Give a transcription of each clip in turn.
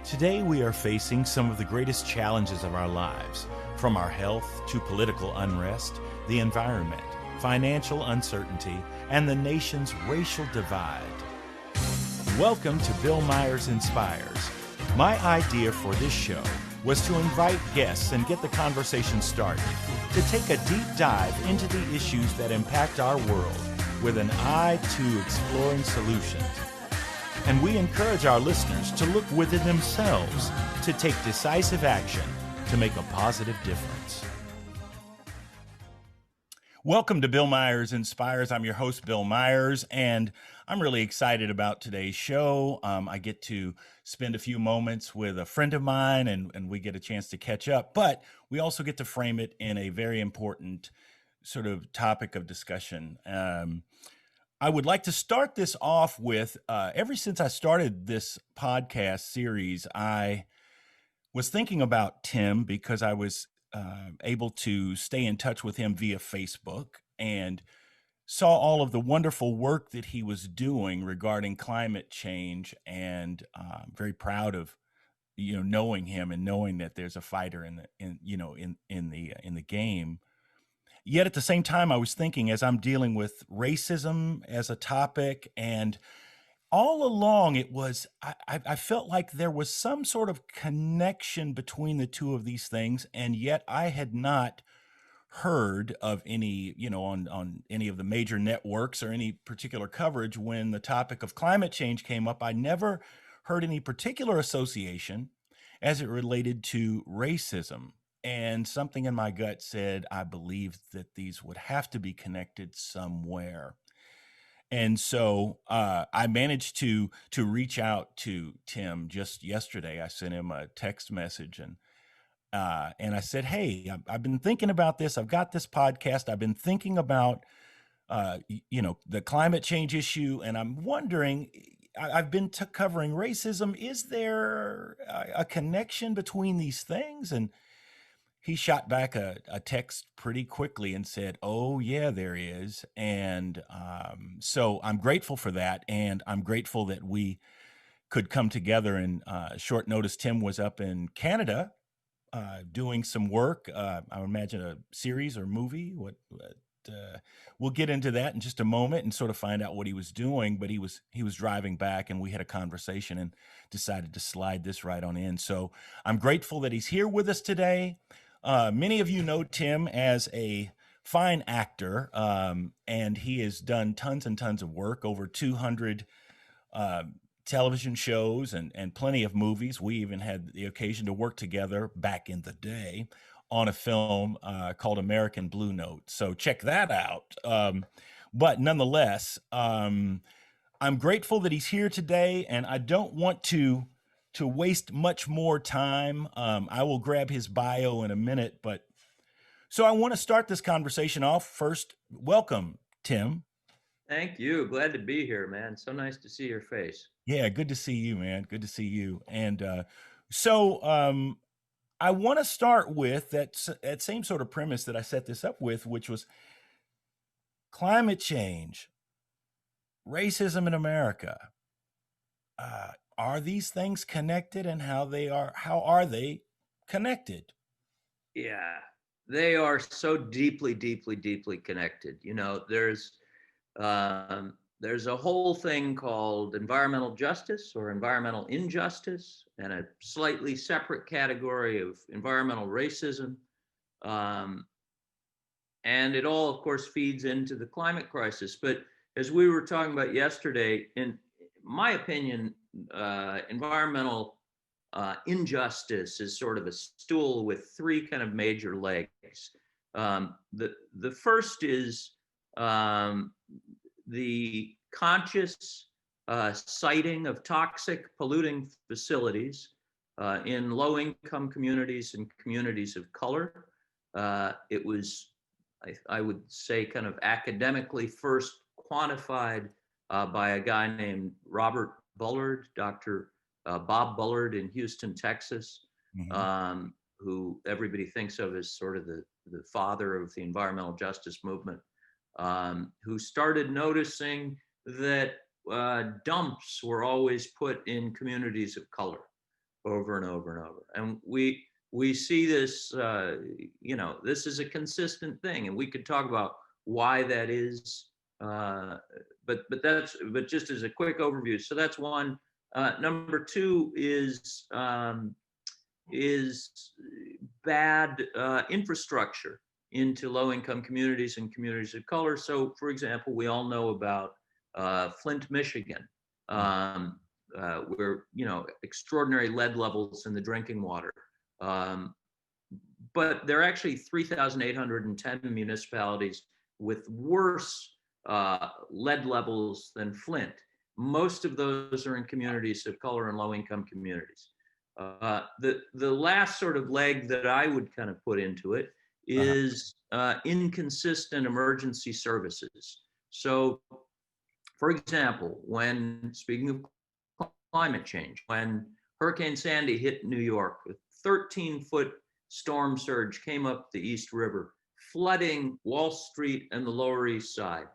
Today we are facing some of the greatest challenges of our lives, from our health to political unrest, the environment, financial uncertainty, and the nation's racial divide. Welcome to Bill Myers Inspires. My idea for this show was to invite guests and get the conversation started, to take a deep dive into the issues that impact our world with an eye to exploring solutions. And we encourage our listeners to look within themselves to take decisive action to make a positive difference. Welcome to Bill Myers Inspires. I'm your host, Bill Myers, and I'm really excited about today's show. I get to spend a few moments with a friend of mine, and we get a chance to catch up, but we also get to frame it in a very important sort of topic of discussion. I would like to start this off with, ever since I started this podcast series, I was thinking about Tim because I was able to stay in touch with him via Facebook and saw all of the wonderful work that he was doing regarding climate change, and very proud of knowing him and knowing that there's a fighter in the game. Yet at the same time, I was thinking, as I'm dealing with racism as a topic, and all along I felt like there was some sort of connection between the two of these things, and yet I had not heard of any, on any of the major networks or any particular coverage when the topic of climate change came up. I never heard any particular association as it related to racism. And something in my gut said, I believe that these would have to be connected somewhere. And so I managed to reach out to Tim just yesterday. I sent him a text message and I said, hey, I've been thinking about this. I've got this podcast. I've been thinking about, the climate change issue. And I'm wondering, I've been covering racism. Is there a connection between these things? And he shot back a text pretty quickly and said, oh, yeah, there is. And so I'm grateful for that. And I'm grateful that we could come together in short notice. Tim was up in Canada doing some work. I would imagine a series or movie. We'll get into that in just a moment and sort of find out what he was doing. But he was driving back, and we had a conversation and decided to slide this right on in. So I'm grateful that he's here with us today. Many of you know Tim as a fine actor, and he has done tons and tons of work, over 200 television shows and plenty of movies. We even had the occasion to work together back in the day on a film called American Blue Note. So check that out. But nonetheless, I'm grateful that he's here today, and I don't want to waste much more time. I will grab his bio in a minute, but so I want to start this conversation off first. Welcome, Tim. Thank you. Glad to be here, man. So nice to see your face. Yeah, good to see you, man. Good to see you. And so I want to start with that same sort of premise that I set this up with, which was climate change, racism in America. Are these things connected, and how are they connected? Yeah, they are so deeply, deeply, deeply connected. There's a whole thing called environmental justice or environmental injustice, and a slightly separate category of environmental racism. And it all, of course, feeds into the climate crisis. But as we were talking about yesterday, in my opinion, environmental injustice is sort of a stool with three kind of major legs. The first is the conscious siting of toxic polluting facilities in low-income communities and communities of color. It was, I would say, kind of academically first quantified by a guy named Robert Bullard, Dr. Bob Bullard in Houston, Texas, who everybody thinks of as sort of the father of the environmental justice movement, who started noticing that dumps were always put in communities of color. over and over and over. And we see this, this is a consistent thing, and we could talk about why that is. But just as a quick overview, so that's one. Number two is bad infrastructure into low-income communities and communities of color. So, for example, we all know about Flint, Michigan, where extraordinary lead levels in the drinking water. But there are actually 3,810 municipalities with worse lead levels than Flint. Most of those are in communities of color and low-income communities. The last sort of leg that I would kind of put into it is inconsistent emergency services. So, for example, when speaking of climate change, when Hurricane Sandy hit New York with 13-foot storm surge came up the East River, flooding Wall Street and the Lower East Side.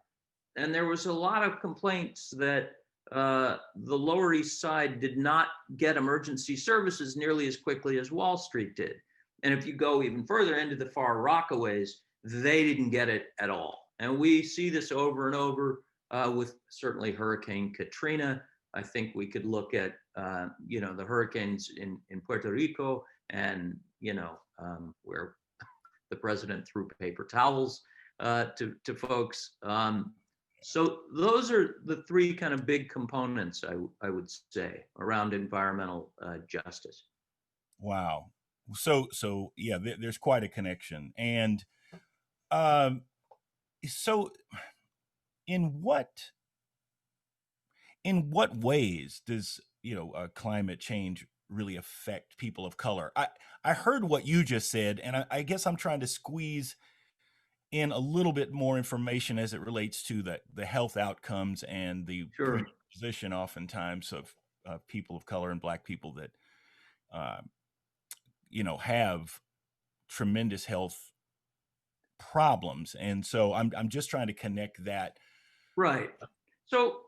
And there was a lot of complaints that the Lower East Side did not get emergency services nearly as quickly as Wall Street did. And if you go even further into the far Rockaways, they didn't get it at all. And we see this over and over with certainly Hurricane Katrina. I think we could look at, the hurricanes in Puerto Rico and, where the president threw paper towels to folks. So those are the three kind of big components, I would say, around environmental justice. Wow. So yeah, there's quite a connection. And so in what ways does climate change really affect people of color? I heard what you just said, and I guess I'm trying to squeeze in a little bit more information as it relates to the health outcomes and the Sure. position oftentimes of people of color and Black people that have tremendous health problems. And so I'm just trying to connect that. Right. So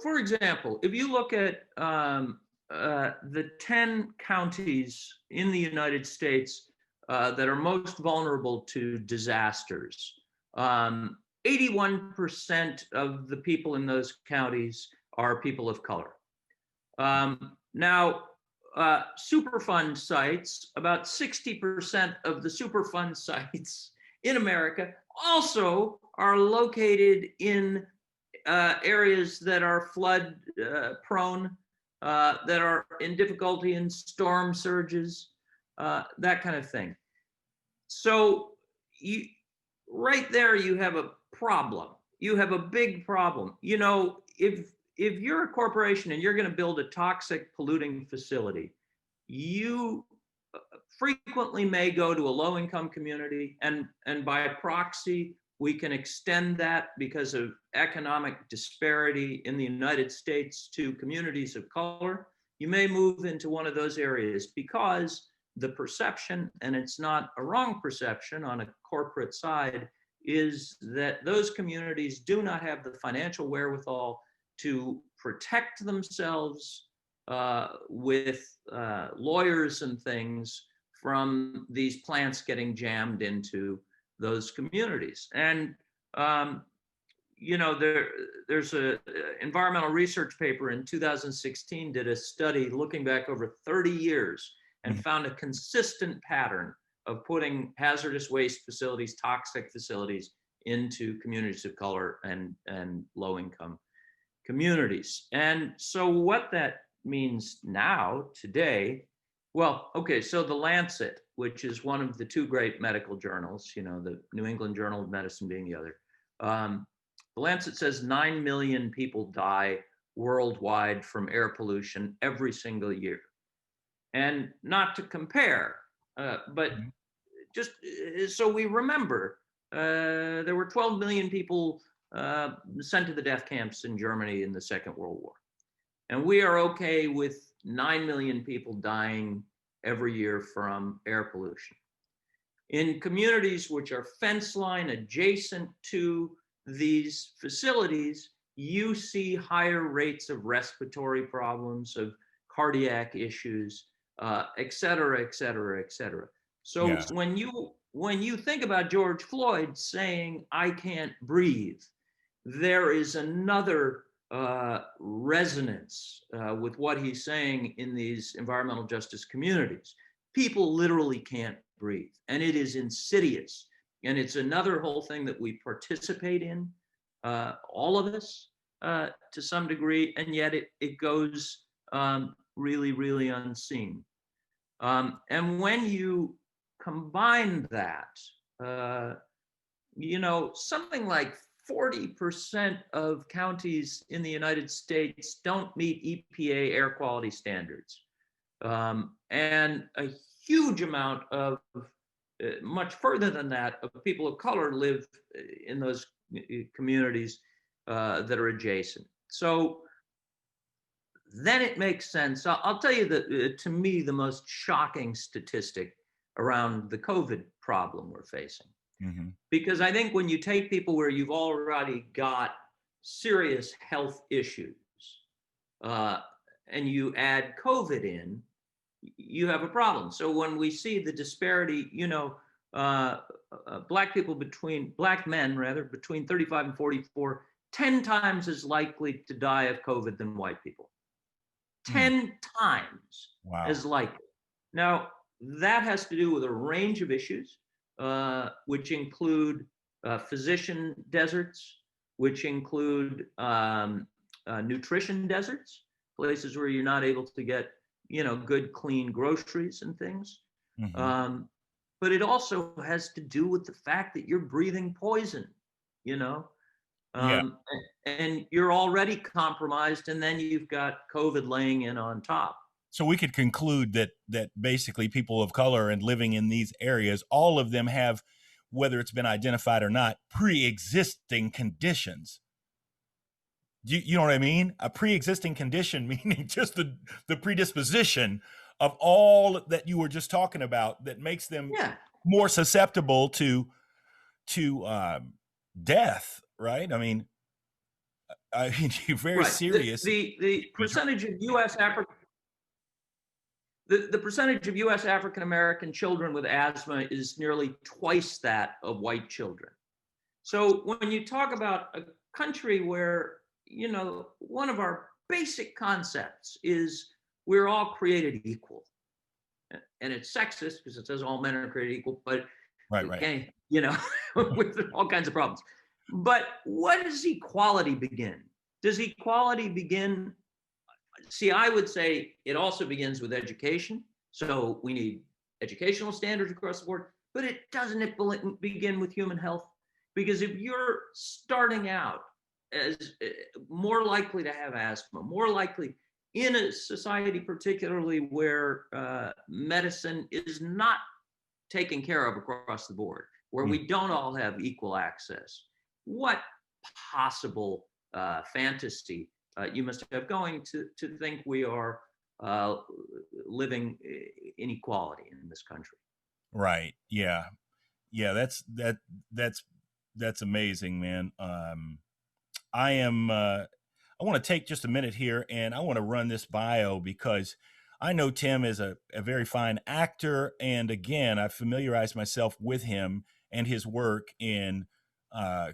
for example, if you look at the 10 counties in the United States that are most vulnerable to disasters, 81% of the people in those counties are people of color. Now, Superfund sites, about 60% of the Superfund sites in America also are located in areas that are flood prone, that are in difficulty in storm surges, that kind of thing. So right there, you have a problem. You have a big problem. If you're a corporation and you're going to build a toxic polluting facility, you frequently may go to a low-income community, and by proxy, we can extend that because of economic disparity in the United States to communities of color. You may move into one of those areas because the perception, and it's not a wrong perception on a corporate side, is that those communities do not have the financial wherewithal to protect themselves with lawyers and things from these plants getting jammed into those communities. And there's a environmental research paper in 2016 did a study looking back over 30 years and found a consistent pattern of putting hazardous waste facilities, toxic facilities into communities of color and low-income communities. And so what that means now, today, well, okay, so the Lancet, which is one of the two great medical journals, the New England Journal of Medicine being the other, the Lancet says 9 million people die worldwide from air pollution every single year. And not to compare, but just so we remember, there were 12 million people sent to the death camps in Germany in the Second World War. And we are okay with 9 million people dying every year from air pollution. In communities which are fence line adjacent to these facilities, you see higher rates of respiratory problems, of cardiac issues. et cetera, et cetera, et cetera. So Yeah. when you think about George Floyd saying, "I can't breathe," there is another resonance with what he's saying in these environmental justice communities. People literally can't breathe, and it is insidious. And it's another whole thing that we participate in, all of us, to some degree, and yet it goes really, really unseen. And when you combine that, uh, something like 40% of counties in the United States don't meet EPA air quality standards. And a huge amount of, much further than that, of people of color live in those communities that are adjacent. So then it makes sense. I'll tell you that to me, the most shocking statistic around the COVID problem we're facing. Mm-hmm. Because I think when you take people where you've already got serious health issues uh, and you add COVID in, you have a problem. So when we see the disparity, black men rather, between 35 and 44, 10 times as likely to die of COVID than white people. 10 times as likely. Now, that has to do with a range of issues, which include physician deserts, which include nutrition deserts, places where you're not able to get, good, clean groceries and things. Mm-hmm. But it also has to do with the fact that you're breathing poison, Yeah. and you're already compromised, and then you've got COVID laying in on top. So we could conclude that basically people of color and living in these areas, all of them have, whether it's been identified or not, pre-existing conditions. You know what I mean? A pre-existing condition meaning just the predisposition of all that you were just talking about that makes them more susceptible to death, right? I mean, you're very serious. The percentage of U.S. the percentage of U.S. African American children with asthma is nearly twice that of white children. So when you talk about a country where, one of our basic concepts is we're all created equal, and it's sexist because it says all men are created equal, but right. with all kinds of problems. But what does equality begin? Does equality begin? See, I would say it also begins with education. So we need educational standards across the board, but it doesn't begin with human health. Because if you're starting out as more likely to have asthma, more likely in a society, particularly where medicine is not taken care of across the board, where we don't all have equal access, what possible fantasy you must have going to think we are living in equality in this country? Right. Yeah. That's amazing, man. I want to take just a minute here and I want to run this bio because I know Tim is a very fine actor. And again, I've familiarized myself with him and his work in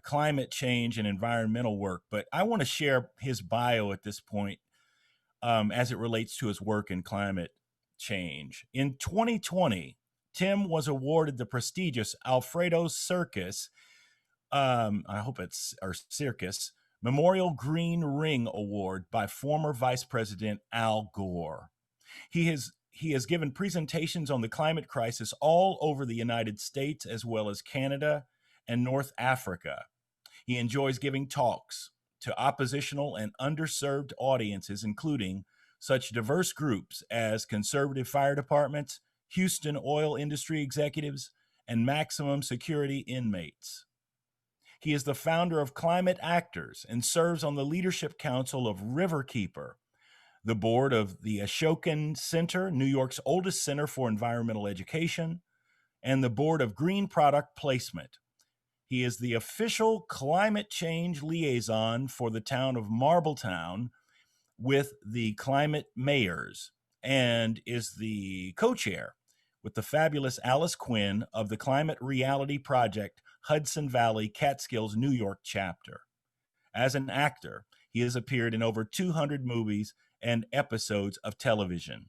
climate change and environmental work. But I want to share his bio at this point as it relates to his work in climate change. In 2020, Tim was awarded the prestigious Alfredo Sirkis, Sirkis Memorial Green Ring Award by former Vice-President Al Gore. He has given presentations on the climate crisis all over the United States as well as Canada and North Africa. He enjoys giving talks to oppositional and underserved audiences, including such diverse groups as conservative fire departments, Houston oil industry executives, and maximum security inmates. He is the founder of Climate Actors and serves on the Leadership Council of Riverkeeper, the board of the Ashokan Center, New York's oldest center for environmental education, and the board of Green Product Placement. He is the official climate change liaison for the town of Marbletown with the climate mayors, and is the co-chair with the fabulous Alice Quinn of the Climate Reality Project Hudson Valley Catskills New York chapter. As an actor, he has appeared in over 200 movies and episodes of television.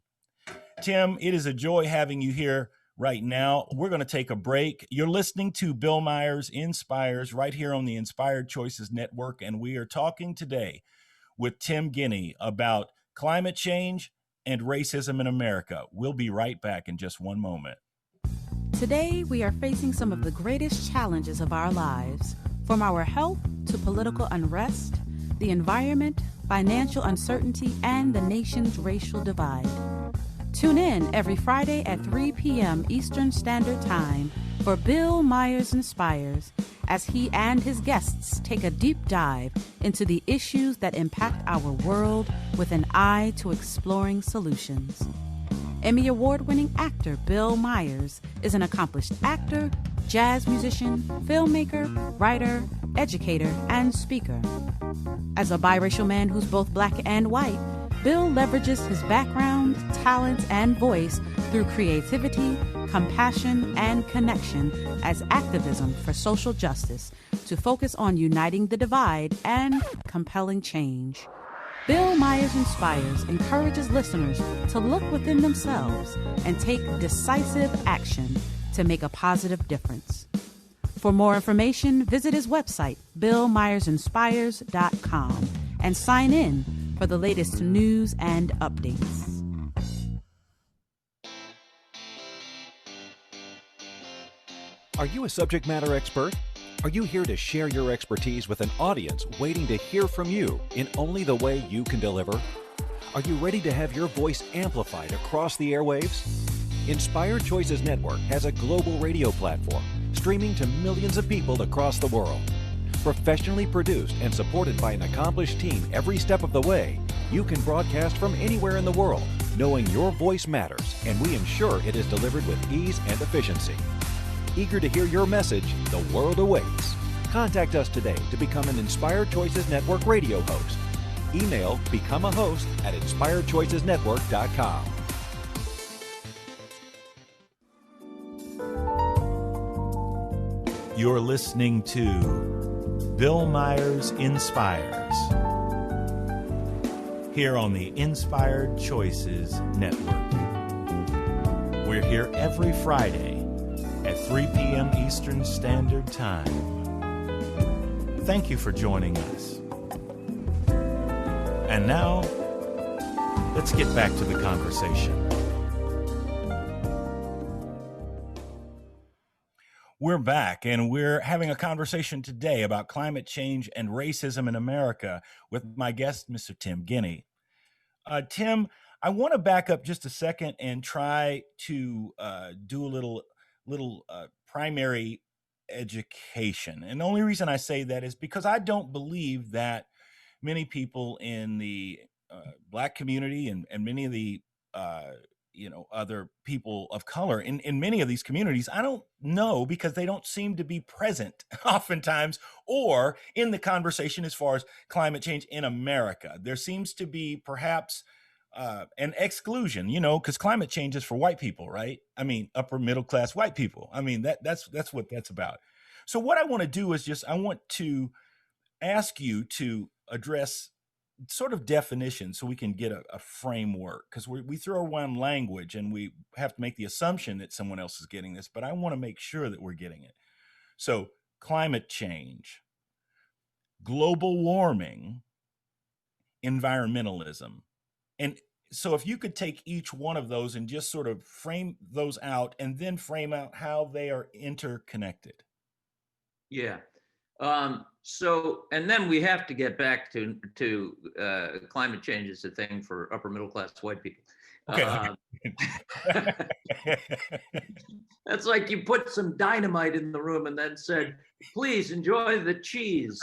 Tim, it is a joy having you here right now. We're going to take a break. You're listening to Bill Myers Inspires right here on the Inspired Choices Network, and we are talking today with Tim Guinee about climate change and racism in America. We'll be right back in just one moment. Today, we are facing some of the greatest challenges of our lives, from our health to political unrest, the environment, financial uncertainty, and the nation's racial divide. Tune in every Friday at 3 p.m. Eastern Standard Time for Bill Myers Inspires, as he and his guests take a deep dive into the issues that impact our world with an eye to exploring solutions. Emmy Award-winning actor Bill Myers is an accomplished actor, jazz musician, filmmaker, writer, educator, and speaker. As a biracial man who's both black and white, Bill leverages his background, talent, and voice through creativity, compassion, and connection as activism for social justice to focus on uniting the divide and compelling change. Bill Myers Inspires encourages listeners to look within themselves and take decisive action to make a positive difference. For more information, visit his website, billmyersinspires.com, and sign in for the latest news and updates. Are you a subject matter expert? Are you here to share your expertise with an audience waiting to hear from you in only the way you can deliver? Are you ready to have your voice amplified across the airwaves? Inspired Choices Network has a global radio platform streaming to millions of people across the world. Professionally produced and supported by an accomplished team every step of the way, you can broadcast from anywhere in the world, knowing your voice matters, and we ensure it is delivered with ease and efficiency. Eager to hear your message, the world awaits. Contact us today to become an Inspired Choices Network radio host. Email become a host at inspiredchoicesnetwork.com. You're listening to Bill Myers Inspires here on the Inspired Choices Network. We're here every Friday at 3 p.m. Eastern Standard Time. Thank you for joining us. And now, let's get back to the conversation. We're back, and we're having a conversation today about climate change and racism in America with my guest, Mr. Tim Guinee. Tim, I want to back up just a second and try to do a little primary education. And the only reason I say that is because I don't believe that many people in the Black community and many of the other people of color in many of these communities, I don't know, because they don't seem to be present oftentimes or in the conversation as far as climate change in America. There seems to be perhaps an exclusion, because climate change is for white people, right? I mean, upper middle class white people. I mean, that's what that's about. So what I want to do is I want to ask you to address sort of definition so we can get a framework, because we throw around language and we have to make the assumption that someone else is getting this, but I want to make sure that we're getting it. So climate change, global warming, environmentalism. And so if you could take each one of those and just sort of frame those out and then frame out how they are interconnected. Yeah. So, and then we have to get back to climate change is a thing for upper middle class white people. Okay. That's like you put some dynamite in the room and then said, please enjoy the cheese.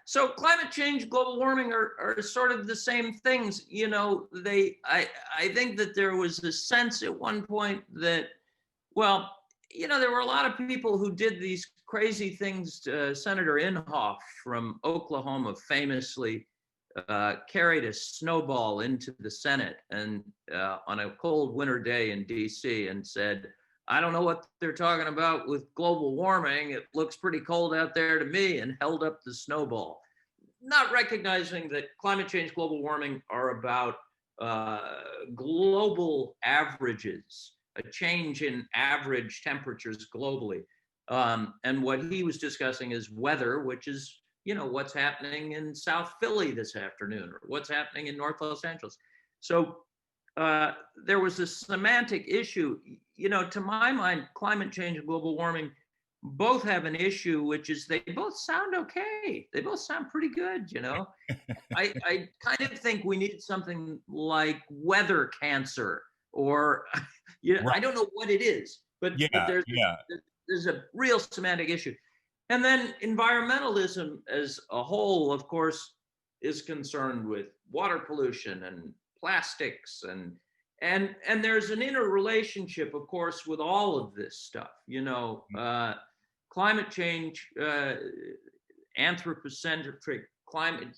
So climate change, global warming are sort of the same things. I think that there was a sense at one point that, well, there were a lot of people who did these crazy things. Senator Inhofe from Oklahoma famously carried a snowball into the Senate and on a cold winter day in DC and said, "I don't know what they're talking about with global warming. It looks pretty cold out there to me," and held up the snowball, not recognizing that climate change, global warming are about global averages, a change in average temperatures globally. And what he was discussing is weather, which is, what's happening in South Philly this afternoon or what's happening in North Los Angeles. So there was a semantic issue. To my mind, climate change and global warming both have an issue, which is they both sound okay. They both sound pretty good, I kind of think we need something like weather cancer or, Right. I don't know what it is, but there's a real semantic issue. And then environmentalism as a whole, of course, is concerned with water pollution and plastics and there's an interrelationship, of course, with all of this stuff. Climate change, anthropocentric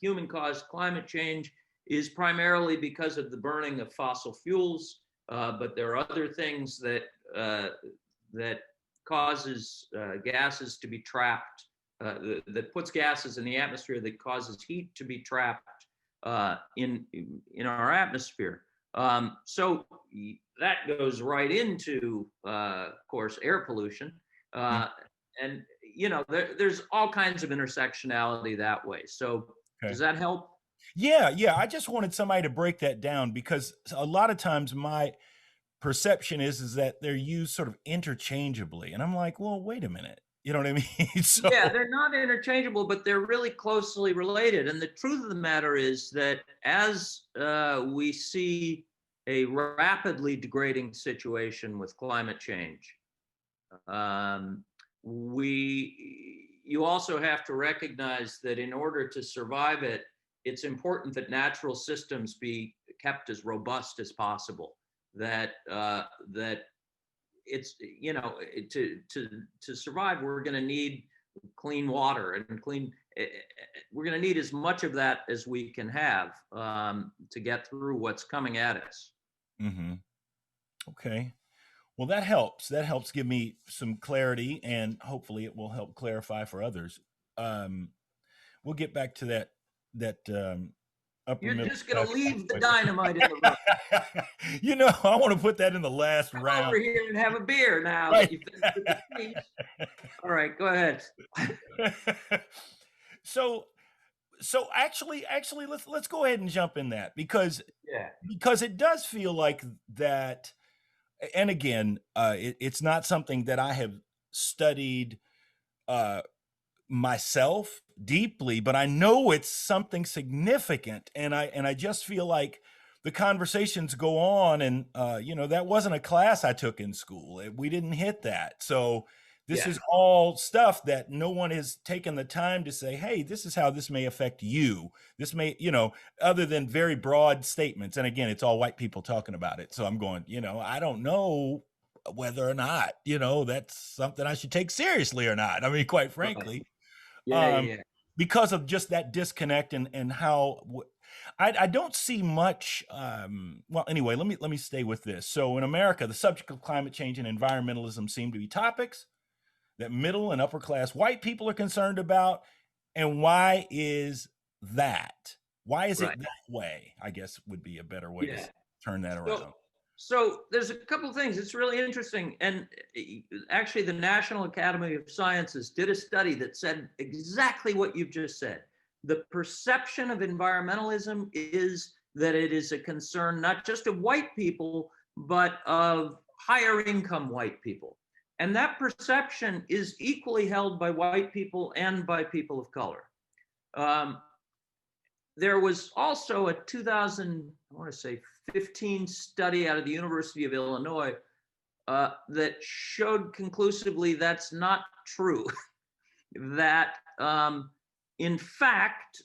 human-caused climate change is primarily because of the burning of fossil fuels, but there are other things that causes gases to be trapped, that puts gases in the atmosphere that causes heat to be trapped in our atmosphere. So that goes right into, of course, air pollution. And, there's all kinds of intersectionality that way. So does that help? Yeah. I just wanted somebody to break that down because a lot of times my perception is that they're used sort of interchangeably. And I'm like, well, wait a minute. You know what I mean? So, yeah, they're not interchangeable, but they're really closely related. And the truth of the matter is that as we see a rapidly degrading situation with climate change, you also have to recognize that in order to survive it, it's important that natural systems be kept as robust as possible. That it's to survive, we're going to need clean water and we're going to need as much of that as we can have to get through what's coming at us. Mm-hmm. Okay. Well, that helps. That helps give me some clarity, and hopefully it will help clarify for others. We'll get back to that upper You're middle just going to class leave the question. dynamite in the room. I want to put that in the last Come round. over here and have a beer now Right. that you finished with the speech. All right, go ahead. So actually, let's go ahead and jump in that because it does feel like that. And again, it's not something that I have studied myself deeply, but I know it's something significant, and I just feel like the conversations go on, and that wasn't a class I took in school. We didn't hit that, so this is all stuff that no one has taken the time to say, hey, this is how this may affect you. This may, other than very broad statements. And again, it's all white people talking about it. So I'm going, I don't know whether or not, that's something I should take seriously or not. I mean, quite frankly, because of just that disconnect and how I don't see much. Well, anyway, let me stay with this. So in America, the subject of climate change and environmentalism seem to be topics that middle and upper class white people are concerned about. And why is that? Why is it that way? I guess would be a better way to turn that around. So there's a couple of things. It's really interesting. And actually, the National Academy of Sciences did a study that said exactly what you've just said. The perception of environmentalism is that it is a concern not just of white people, but of higher income white people. And that perception is equally held by white people and by people of color. There was also a 2015 study out of the University of Illinois that showed conclusively that's not true. That in fact,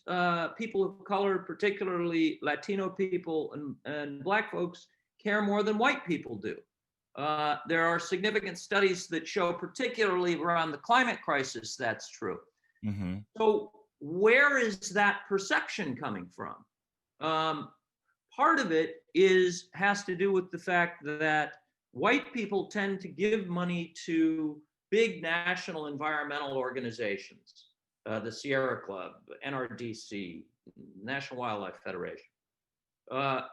people of color, particularly Latino people and Black folks, care more than white people do. There are significant studies that show, particularly around the climate crisis, that's true. Mm-hmm. So where is that perception coming from? Part of it has to do with the fact that white people tend to give money to big national environmental organizations, the Sierra Club, NRDC, National Wildlife Federation.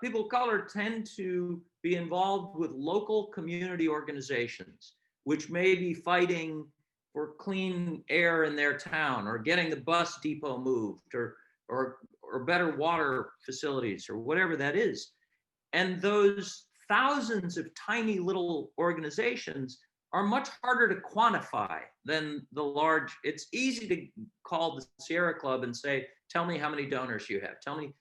People of color tend to be involved with local community organizations, which may be fighting for clean air in their town, or getting the bus depot moved, or better water facilities, or whatever that is. And those thousands of tiny little organizations are much harder to quantify than the large. It's easy to call the Sierra Club and say, tell me how many donors you have. Tell me.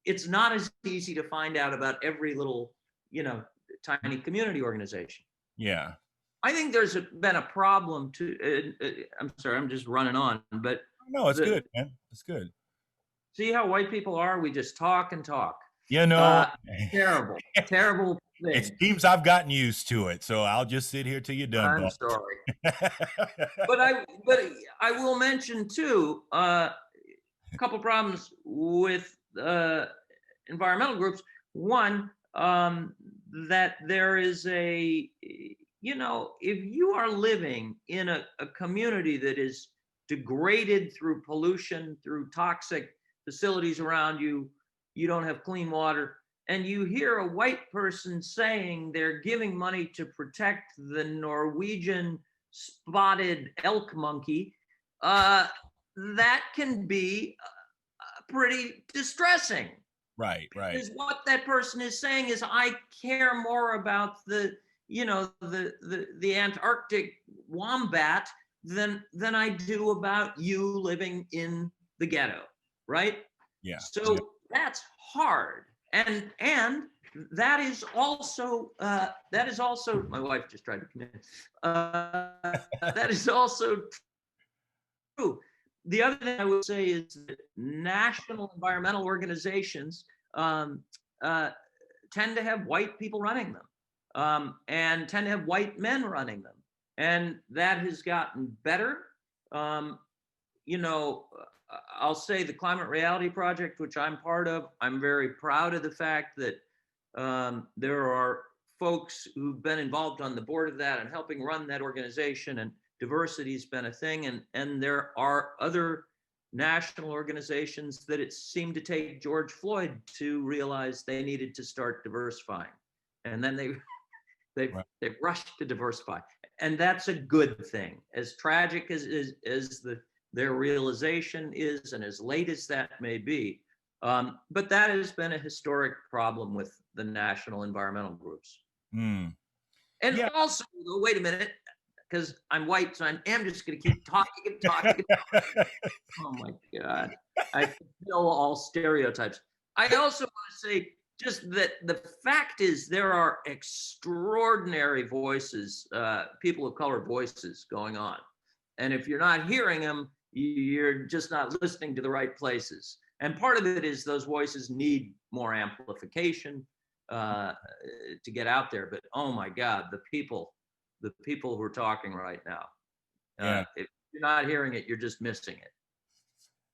It's not as easy to find out about every little, tiny community organization. Yeah. I think there's been a problem too. I'm sorry, I'm just running on, but no, it's good, man. It's good. See how white people are? We just talk and talk. Terrible thing. It seems I've gotten used to it, so I'll just sit here till you're done. I'm sorry. but I will mention too a couple problems with environmental groups. One, that there is if you are living in a community that is degraded through pollution, through toxic facilities around you, you don't have clean water, and you hear a white person saying they're giving money to protect the Norwegian spotted elk monkey, that can be pretty distressing. Right. Because what that person is saying is, I care more about the Antarctic wombat than I do about you living in the ghetto, right? Yeah. So that's hard, and that is also my wife just tried to come in. That is also true. The other thing I would say is that national environmental organizations tend to have white people running them, and tend to have white men running them, and that has gotten better. I'll say the Climate Reality Project, which I'm part of, I'm very proud of the fact that there are folks who've been involved on the board of that and helping run that organization, and diversity has been a thing. And there are other national organizations that it seemed to take George Floyd to realize they needed to start diversifying. And then they rushed to diversify. And that's a good thing. As tragic as their realization is, and as late as that may be. But that has been a historic problem with the national environmental groups. Mm. And also, wait a minute, because I'm white, so I am just going to keep talking and talking. Oh my God. I feel all stereotypes. I also want to say just that the fact is there are extraordinary voices, people of color voices going on. And if you're not hearing them, you're just not listening to the right places. And part of it is those voices need more amplification to get out there. But oh my God, the people who are talking right now, if you're not hearing it, you're just missing it.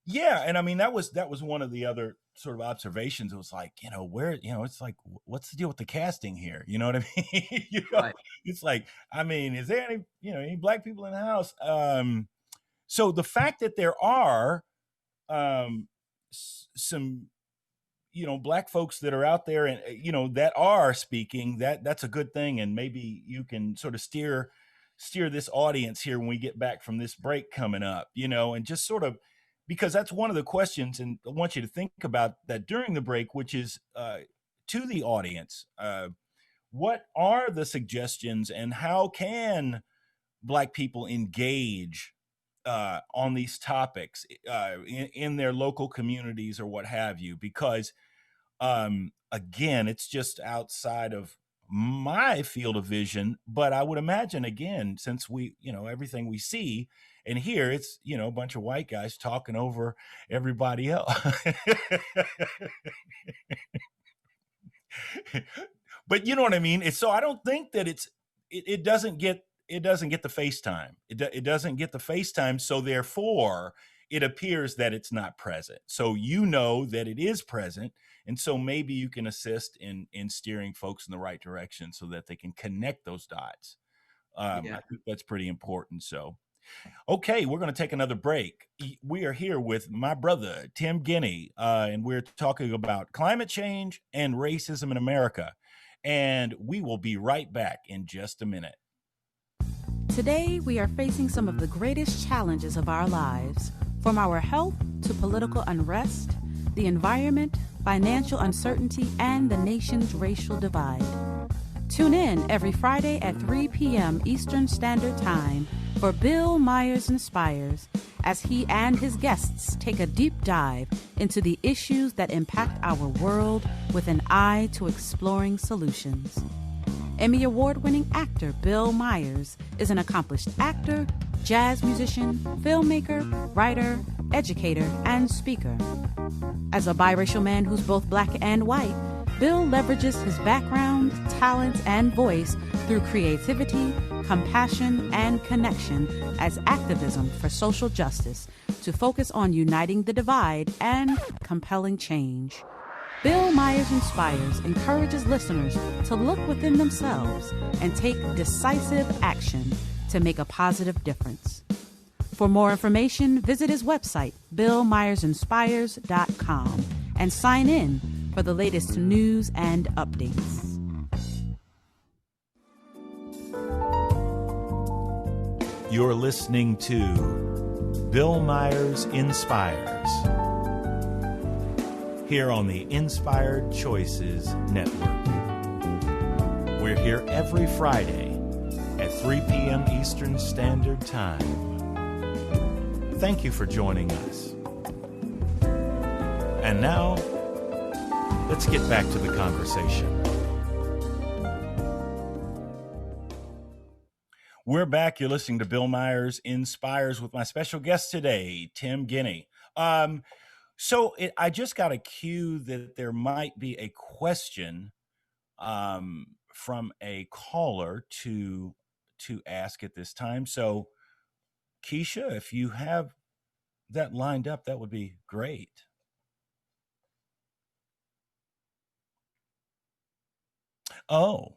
Yeah. And I mean, that was one of the other sort of observations. It was like, it's like, what's the deal with the casting here? You know what I mean? Right. It's like, I mean, is there any black people in the house? So the fact that there are some, black folks that are out there and, that are speaking, that's a good thing. And maybe you can sort of steer this audience here when we get back from this break coming up, and just sort of, because that's one of the questions, and I want you to think about that during the break, which is to the audience. What are the suggestions, and how can Black people engage on these topics in their local communities or what have you? Because again, it's just outside of my field of vision, but I would imagine, again, since we, everything we see and hear, it's, a bunch of white guys talking over everybody else. But you know what I mean? So I don't think that it's it doesn't get the FaceTime. It doesn't get the FaceTime, so therefore it appears that it's not present. So you know that it is present, and so maybe you can assist in steering folks in the right direction so that they can connect those dots. I think that's pretty important. So, okay, we're going to take another break. We are here with my brother, Tim Guinee, and we're talking about climate change and racism in America. And we will be right back in just a minute. Today, we are facing some of the greatest challenges of our lives, from our health to political unrest, the environment, financial uncertainty, and the nation's racial divide. Tune in every Friday at 3 p.m. Eastern Standard Time for Bill Myers Inspires, as he and his guests take a deep dive into the issues that impact our world with an eye to exploring solutions. Emmy Award-winning actor Bill Myers is an accomplished actor, jazz musician, filmmaker, writer, educator, and speaker. As a biracial man who's both black and white, Bill leverages his background, talents, and voice through creativity, compassion, and connection as activism for social justice to focus on uniting the divide and compelling change. Bill Myers Inspires encourages listeners to look within themselves and take decisive action to make a positive difference. For more information, visit his website, billmyersinspires.com, and sign in for the latest news and updates. You're listening to Bill Myers Inspires here on the Inspired Choices Network. We're here every Friday at 3 p.m. Eastern Standard Time. Thank you for joining us. And now, let's get back to the conversation. We're back. You're listening to Bill Myers Inspires with my special guest today, Tim Guinee. I just got a cue that there might be a question from a caller to ask at this time. So, Keisha, if you have that lined up, that would be great. Oh,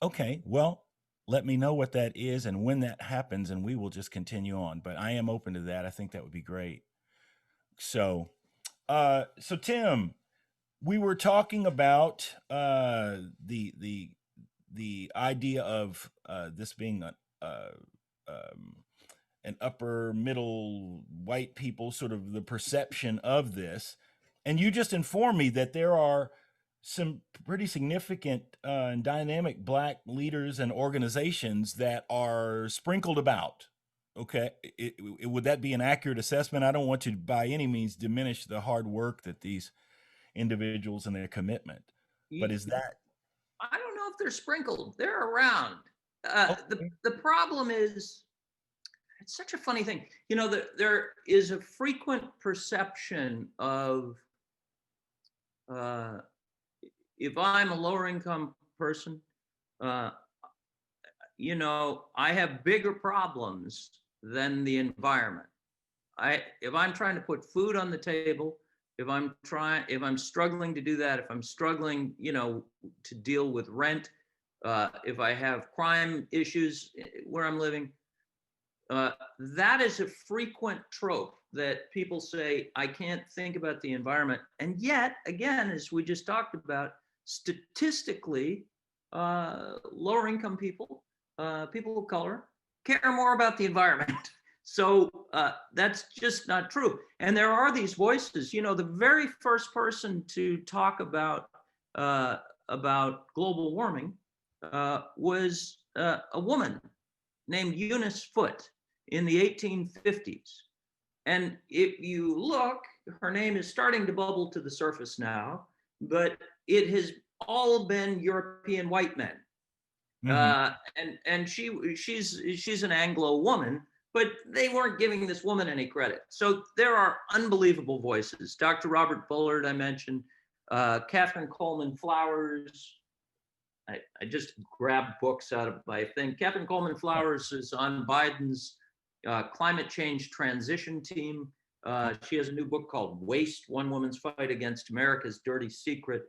okay. Well, let me know what that is and when that happens, and we will just continue on. But I am open to that. I think that would be great. So Tim, we were talking about the idea of this being an upper middle white people, sort of the perception of this, and you just informed me that there are some pretty significant and dynamic Black leaders and organizations that are sprinkled about. Okay, would that be an accurate assessment? I don't want to by any means diminish the hard work that these individuals and their commitment, but is that? I don't know if they're sprinkled. They're around. Okay. The problem is, it's such a funny thing. You know, there is a frequent perception of, if I'm a lower income person, you know, I have bigger problems than the environment. If I'm trying to put food on the table, if I'm struggling to do that, if I'm struggling, you know, to deal with rent, if I have crime issues where I'm living, that is a frequent trope that people say, I can't think about the environment. And yet, again, as we just talked about, statistically, lower income people, people of color, care more about the environment. So that's just not true. And there are these voices. You know, the very first person to talk about global warming was a woman named Eunice Foote in the 1850s. And if you look, her name is starting to bubble to the surface now, but it has all been European white men. Mm-hmm. And she's an Anglo woman, but they weren't giving this woman any credit. So there are unbelievable voices. Dr. Robert Bullard, I mentioned, Catherine Coleman Flowers, I just grabbed books out of my thing. Catherine Coleman Flowers is on Biden's climate change transition team. She has a new book called Waste, One Woman's Fight Against America's Dirty Secret.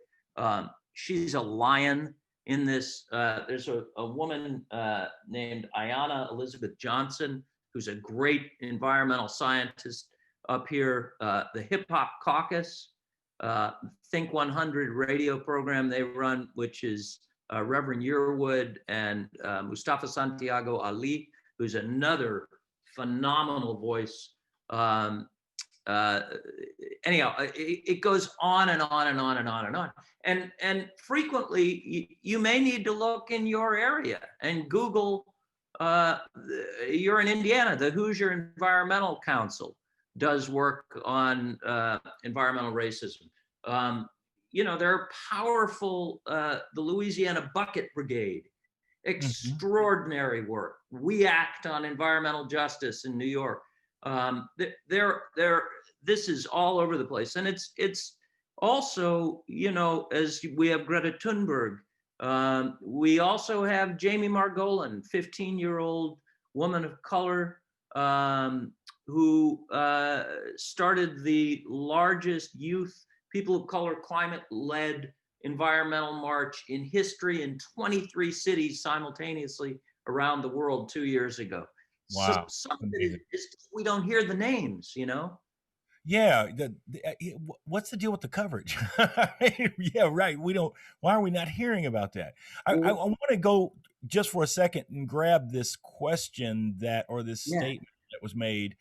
She's a lion in this. There's a woman named Ayanna Elizabeth Johnson, who's a great environmental scientist up here. The Hip Hop Caucus, Think 100 radio program they run, which is Reverend Yearwood and Mustafa Santiago Ali, who's another phenomenal voice. Anyhow, it goes on and on and on and on and on. And frequently you may need to look in your area and Google, you're in Indiana, the Hoosier Environmental Council does work on environmental racism. There are powerful, the Louisiana Bucket Brigade, extraordinary work. We Act on Environmental Justice in New York. This is all over the place. And it's also, as we have Greta Thunberg, we also have Jamie Margolin, 15-year-old woman of color, who started the largest youth, people of color, climate-led environmental march in history in 23 cities simultaneously around the world 2 years ago. Wow. So some of it is we don't hear the names, Yeah. What's the deal with the coverage? Yeah, right. Why are we not hearing about that? I want to go just for a second and grab this question this statement that was made.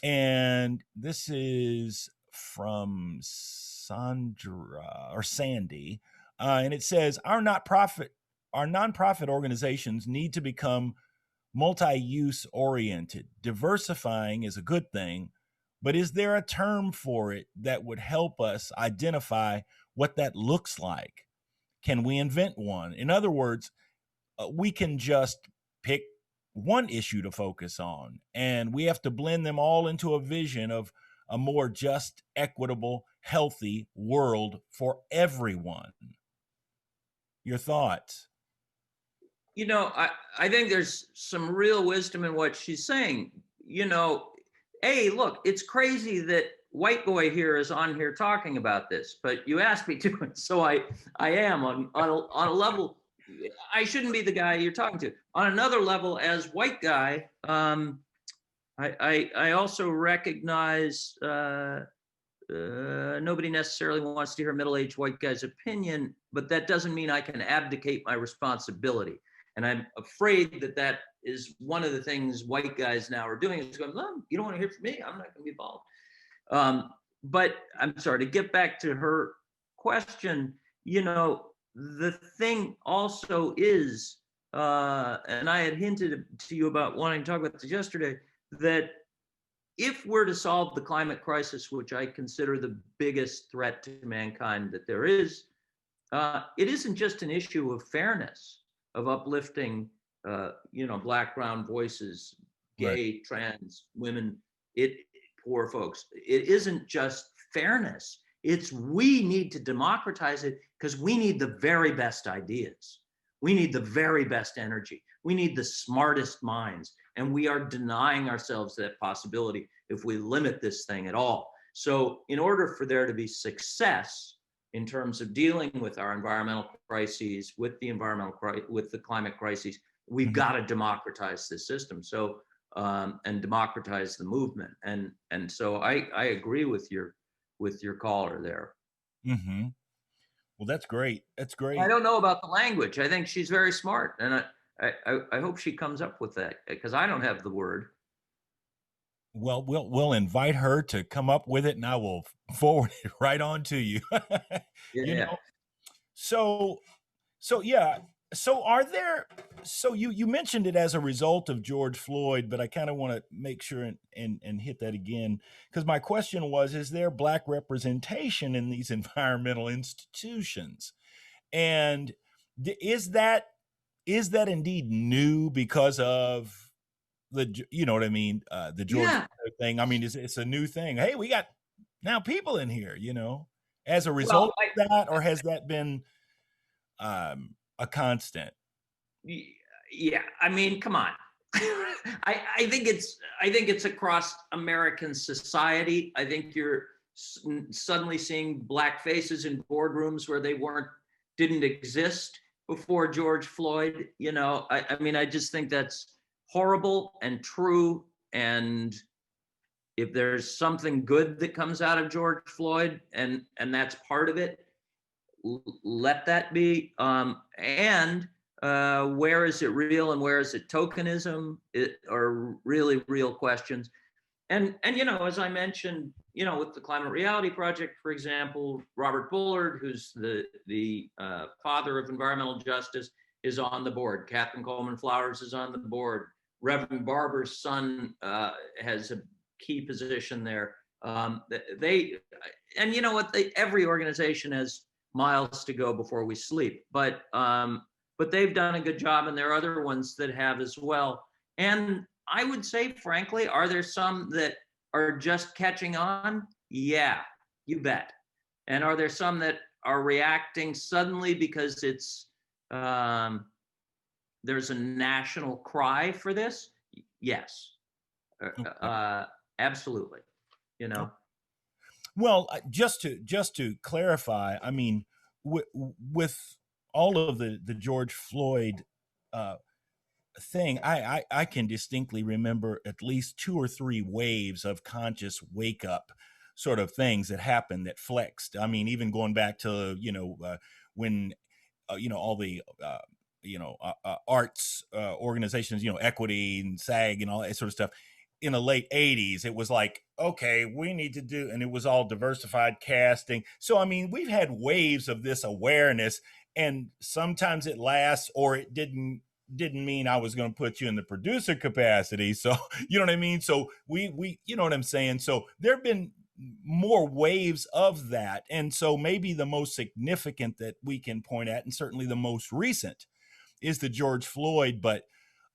And this is from Sandy. And it says, our nonprofit organizations need to become multi-use oriented. Diversifying is a good thing, but is there a term for it that would help us identify what that looks like? Can we invent one? In other words, we can just pick one issue to focus on, and we have to blend them all into a vision of a more just, equitable, healthy world for everyone. Your thoughts? I think there's some real wisdom in what she's saying. Hey, look, it's crazy that white boy here is on here talking about this, but you asked me to, so I am on a level. I shouldn't be the guy you're talking to. On another level, as white guy, I also recognize nobody necessarily wants to hear a middle-aged white guy's opinion, but that doesn't mean I can abdicate my responsibility. And I'm afraid that is one of the things white guys now are doing, is going, no, you don't want to hear from me, I'm not going to be involved. But I'm sorry, to get back to her question, the thing also is, and I had hinted to you about wanting to talk about this yesterday, that if we're to solve the climate crisis, which I consider the biggest threat to mankind that there is, it isn't just an issue of fairness, of uplifting, Black, brown voices, gay, Right. trans, women, poor folks. It isn't just fairness. It's we need to democratize it because we need the very best ideas. We need the very best energy. We need the smartest minds. And we are denying ourselves that possibility if we limit this thing at all. So in order for there to be success in terms of dealing with our environmental crises, with the climate crises, we've got to democratize this system. So and democratize the movement. And so I agree with your caller there. Mm-hmm. Well, that's great. That's great. I don't know about the language. I think she's very smart, and I hope she comes up with that, because I don't have the word. Well, we'll invite her to come up with it, and I will forward it right on to you. Yeah. So yeah. So you mentioned it as a result of George Floyd, but I kind of want to make sure and hit that again, because my question was, is there Black representation in these environmental institutions? And is that indeed new because of the, you know what I mean? The George Floyd thing. I mean, it's a new thing. Hey, we got now people in here, as a result of that, or has that been, a constant. Yeah, I mean, come on. I think it's across American society. I think you're suddenly seeing black faces in boardrooms where they didn't exist before George Floyd. You know, I mean, I just think that's horrible and true. And if there's something good that comes out of George Floyd, and that's part of it, let that be. And where is it real and where is it tokenism? It are really real questions. And you know, as I mentioned, you know, with the Climate Reality Project, for example, Robert Bullard, who's the father of environmental justice, is on the board. Catherine Coleman Flowers is on the board. Reverend Barber's son has a key position there. And you know what? Every organization has miles to go before we sleep, but they've done a good job, and there are other ones that have as well. And I would say, frankly, are there some that are just catching on? Yeah, you bet. And are there some that are reacting suddenly because it's there's a national cry for this? Yes, absolutely. You know. Well, just to clarify, I mean, with all of the George Floyd thing, I can distinctly remember at least 2 or 3 waves of conscious wake up sort of things that happened that flexed. I mean, even going back to, you know, when, you know, all the, arts organizations, you know, Equity and SAG and all that sort of stuff. In the late 80s, it was like, okay, we need to do, and it was all diversified casting. So, I mean, we've had waves of this awareness, and sometimes it lasts, or it didn't mean I was going to put you in the producer capacity. So, you know what I mean? So we, you know what I'm saying? So there've been more waves of that. And so maybe the most significant that we can point at, and certainly the most recent, is the George Floyd. But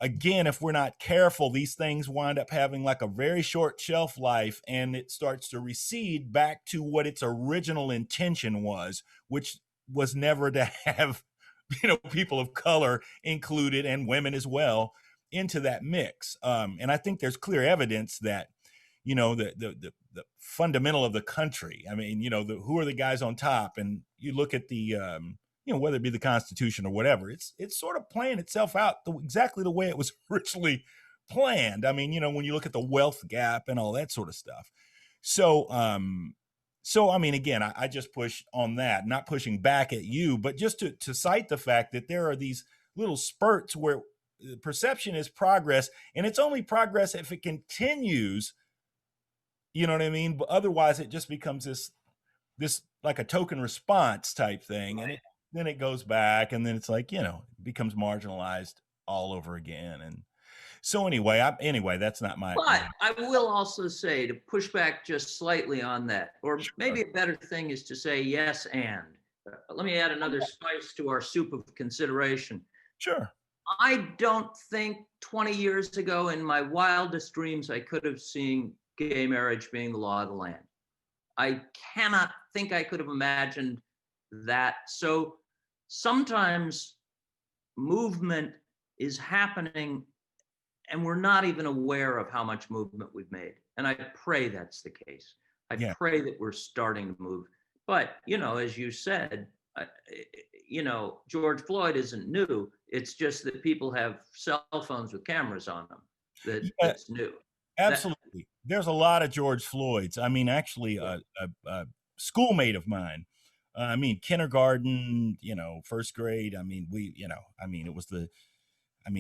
again, if we're not careful, these things wind up having like a very short shelf life, and it starts to recede back to what its original intention was, which was never to have, you know, people of color included, and women as well, into that mix. And I think there's clear evidence that, you know, the fundamental of the country, I mean, you know, who are the guys on top, and you look at the, you know, whether it be the Constitution or whatever, it's sort of playing itself out exactly the way it was originally planned. I mean, you know, when you look at the wealth gap and all that sort of stuff. So, I mean, again, I just push on that, not pushing back at you, but just to cite the fact that there are these little spurts where perception is progress, and it's only progress if it continues, you know what I mean? But otherwise it just becomes this like a token response type thing. Right. And then it goes back, and then it's like, you know, it becomes marginalized all over again. And so anyway, that's not my. But I will also say, to push back just slightly on that, or maybe a better thing is to say yes and. Let me add another spice to our soup of consideration. Sure. I don't think 20 years ago in my wildest dreams I could have seen gay marriage being the law of the land. I cannot think I could have imagined that. So sometimes movement is happening and we're not even aware of how much movement we've made. And I pray that's the case. I pray that we're starting to move. But, you know, as you said, you know, George Floyd isn't new. It's just that people have cell phones with cameras on them. That's new. Absolutely. There's a lot of George Floyds. I mean, actually, a schoolmate of mine, I mean, kindergarten, you know, first grade. I mean,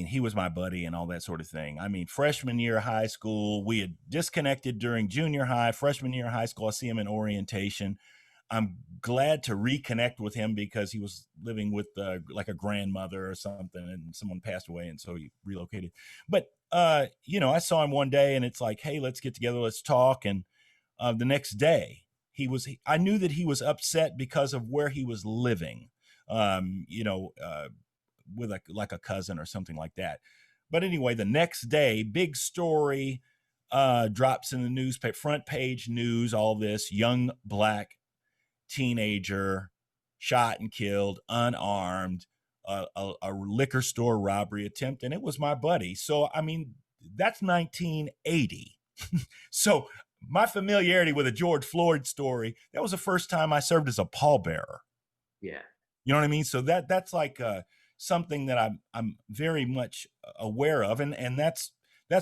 he was my buddy and all that sort of thing. I mean, freshman year of high school, we had disconnected during junior high. Freshman year of high school, I see him in orientation. I'm glad to reconnect with him because he was living with like a grandmother or something, and someone passed away, and so he relocated. But you know, I saw him one day, and it's like, hey, let's get together, let's talk. And the next day, I knew that he was upset because of where he was living. You know, with like a cousin or something like that. But anyway, the next day, big story drops in the newspaper, front page news, all this, young black teenager shot and killed, unarmed, a liquor store robbery attempt, and it was my buddy. So, I mean, that's 1980. So my familiarity with a George Floyd story, that was the first time I served as a pallbearer. Yeah. You know what I mean? So that's like something that I'm very much aware of, and that's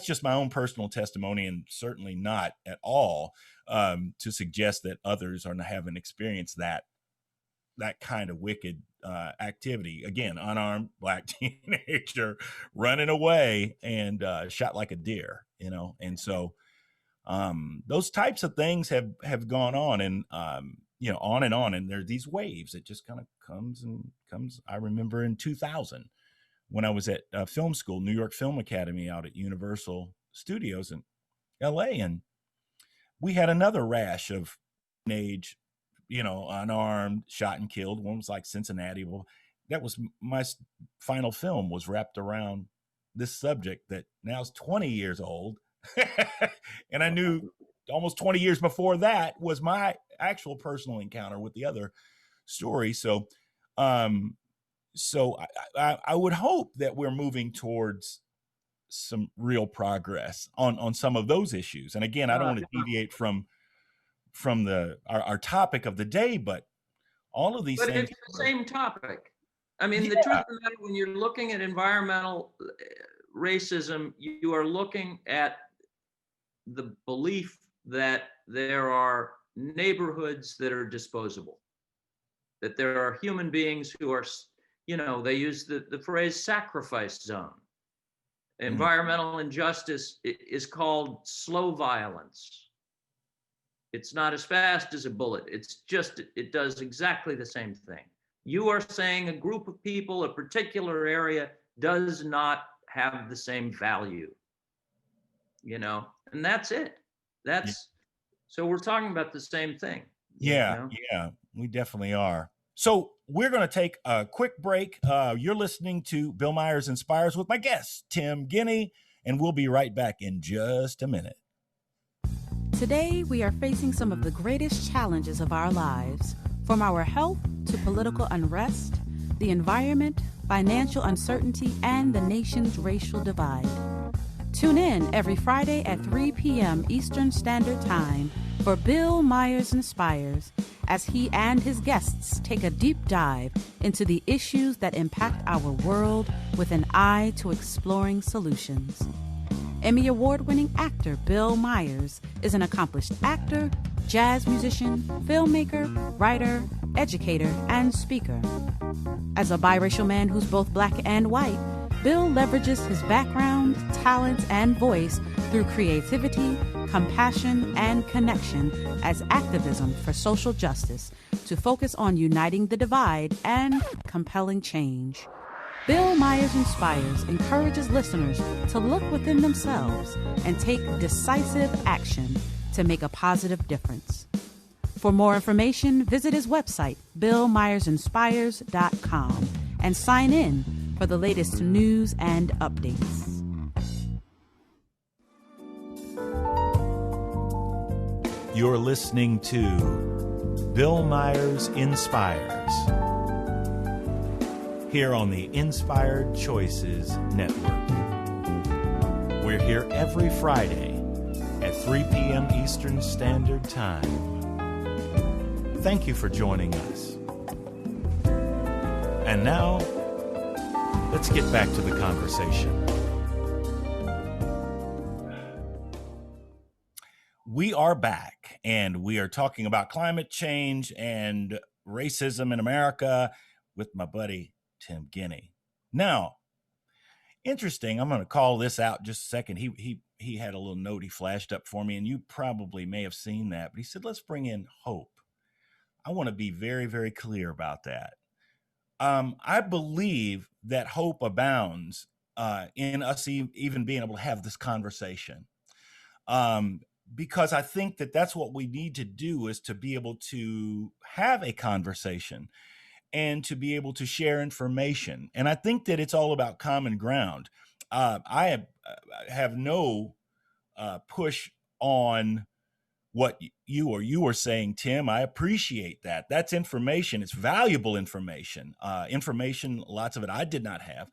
just my own personal testimony, and certainly not at all to suggest that others haven't experienced that kind of wicked activity. Again, unarmed Black teenager running away and shot like a deer, you know. And so those types of things have gone on, and you know, on, and there are these waves. It just kind of comes and comes. I remember in 2000 when I was at film school, New York Film Academy, out at Universal Studios in LA, and we had another rash of teenage, you know, unarmed, shot and killed. One was like Cincinnati. Well, that was my final film, was wrapped around this subject that now is 20 years old. And I knew almost 20 years before that was my actual personal encounter with the other story. So, I would hope that we're moving towards some real progress on some of those issues. And again, I don't want to deviate from our topic of the day, but all of these things. But it's the same topic. I mean, the truth of the matter, when you're looking at environmental racism, you are looking at the belief that there are neighborhoods that are disposable, that there are human beings who are, you know, they use the phrase sacrifice zone. Environmental injustice is called slow violence. It's not as fast as a bullet. It's just, it does exactly the same thing. You are saying a group of people, a particular area, does not have the same value, you know, and that's it. So we're talking about the same thing. Yeah, you know? Yeah, we definitely are. So we're going to take a quick break. You're listening to Bill Myers Inspires with my guest, Tim Guinee, and we'll be right back in just a minute. Today, we are facing some of the greatest challenges of our lives, from our health to political unrest, the environment, financial uncertainty, and the nation's racial divide. Tune in every Friday at 3 p.m. Eastern Standard Time for Bill Myers Inspires, as he and his guests take a deep dive into the issues that impact our world with an eye to exploring solutions. Emmy Award-winning actor Bill Myers is an accomplished actor, jazz musician, filmmaker, writer, educator, and speaker. As a biracial man who's both black and white, Bill leverages his background, talents, and voice through creativity, compassion, and connection as activism for social justice to focus on uniting the divide and compelling change. Bill Myers Inspires encourages listeners to look within themselves and take decisive action to make a positive difference. For more information, visit his website, BillMyersInspires.com, and sign in for the latest news and updates. You're listening to Bill Myers Inspires here on the Inspired Choices Network. We're here every Friday at 3 p.m. Eastern Standard Time. Thank you for joining us. And now, let's get back to the conversation. We are back, and we are talking about climate change and racism in America with my buddy, Tim Guinee. Now, interesting, I'm going to call this out just a second. He had a little note he flashed up for me, and you probably may have seen that, but he said, let's bring in hope. I want to be very, very clear about that. I believe that hope abounds in us even being able to have this conversation. Because I think that that's what we need to do, is to be able to have a conversation and to be able to share information. And I think that it's all about common ground. I have no push on what you were saying, Tim. I appreciate that. That's information. It's valuable information. Information, lots of it I did not have.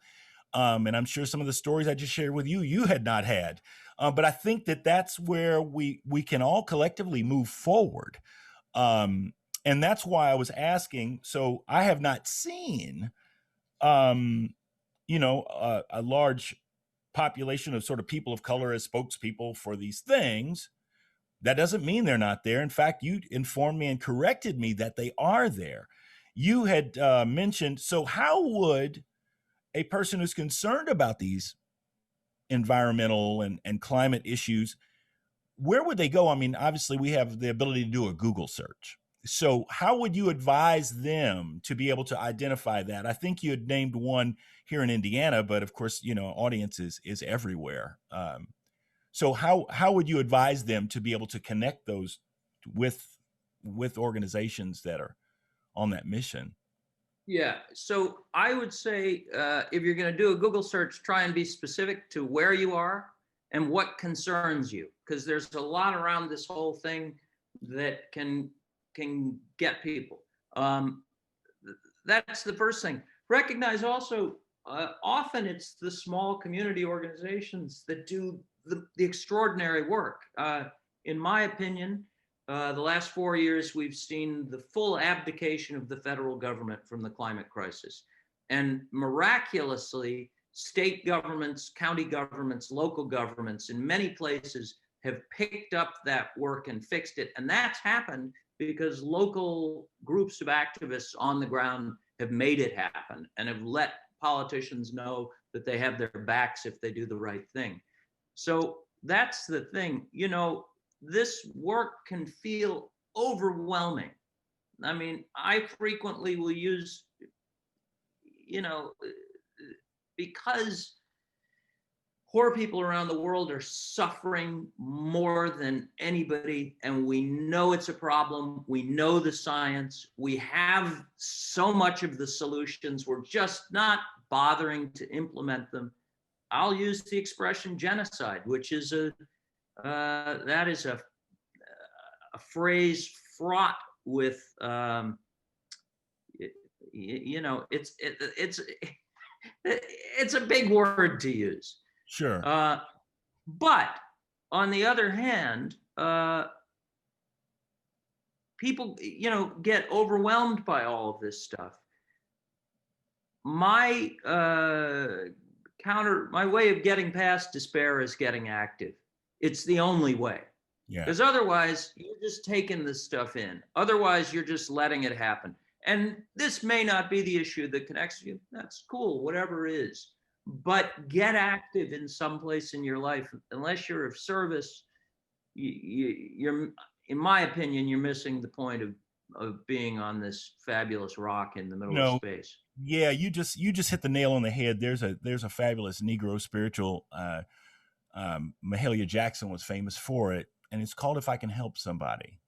And I'm sure some of the stories I just shared with you had not had. But I think that's where we can all collectively move forward. And that's why I was asking. So I have not seen, a large population of sort of people of color as spokespeople for these things. That doesn't mean they're not there. In fact, you informed me and corrected me that they are there. You had mentioned, so how would a person who's concerned about these environmental and climate issues, where would they go? I mean, obviously we have the ability to do a Google search. So how would you advise them to be able to identify that? I think you had named one here in Indiana, but of course, audience is everywhere. So how would you advise them to be able to connect those with organizations that are on that mission? Yeah, so I would say if you're going to do a Google search, try and be specific to where you are and what concerns you, because there's a lot around this whole thing that can get people. That's the first thing. Recognize also, often it's the small community organizations that do the extraordinary work. In my opinion, the last 4 years, we've seen the full abdication of the federal government from the climate crisis. And miraculously, state governments, county governments, local governments in many places have picked up that work and fixed it. And that's happened because local groups of activists on the ground have made it happen and have let politicians know that they have their backs if they do the right thing. So that's the thing. This work can feel overwhelming. I mean, I frequently will use, because poor people around the world are suffering more than anybody, and we know it's a problem. We know the science. We have so much of the solutions. We're just not bothering to implement them. I'll use the expression genocide, which is a phrase fraught with it's a big word to use. Sure. But on the other hand, people get overwhelmed by all of this stuff. My way of getting past despair is getting active. It's the only way. Yeah. Because otherwise, you're just taking this stuff in. Otherwise, you're just letting it happen. And this may not be the issue that connects you. That's cool, whatever it is. But get active in some place in your life. Unless you're of service, you're, in my opinion, you're missing the point of being on this fabulous rock in the middle of space. Yeah, you just hit the nail on the head. There's a fabulous Negro spiritual. Mahalia Jackson was famous for it, and it's called "If I Can Help Somebody."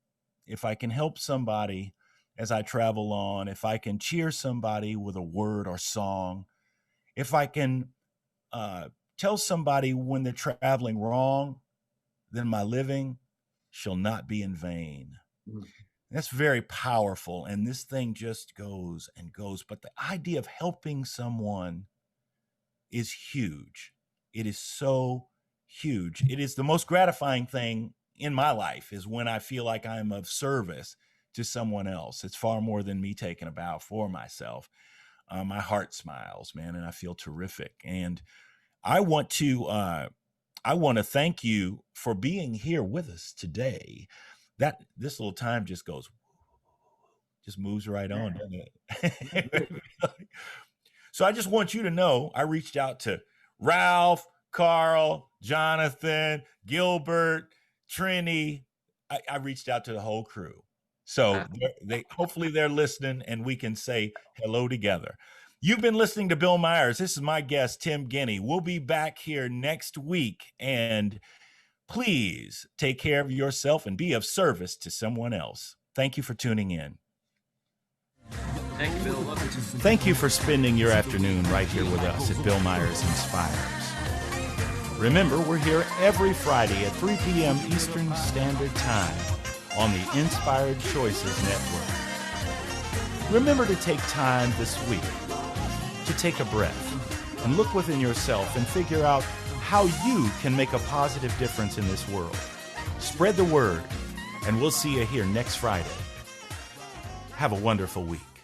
If I can help somebody as I travel on, if I can cheer somebody with a word or song, if I can tell somebody when they're traveling wrong, then my living shall not be in vain. Mm. That's very powerful. And this thing just goes and goes. But the idea of helping someone is huge. It is so huge. It is the most gratifying thing in my life is when I feel like I'm of service to someone else. It's far more than me taking a bow for myself. My heart smiles, man, and I feel terrific. And I want to thank you for being here with us today. That this little time just moves right on, doesn't it? So I just want you to know I reached out to Ralph, Carl, Jonathan, Gilbert, Trini. I reached out to the whole crew. So hopefully they're listening and we can say hello together. You've been listening to Bill Myers. This is my guest, Tim Guinee. We'll be back here next week. And please take care of yourself and be of service to someone else. Thank you for tuning in. Thank you, Bill. Thank you for spending your afternoon right here with us at Bill Myers Inspires. Remember, we're here every Friday at 3 p.m. Eastern Standard Time. on the Inspired Choices Network. Remember to take time this week to take a breath and look within yourself and figure out how you can make a positive difference in this world. Spread the word, and we'll see you here next Friday. Have a wonderful week.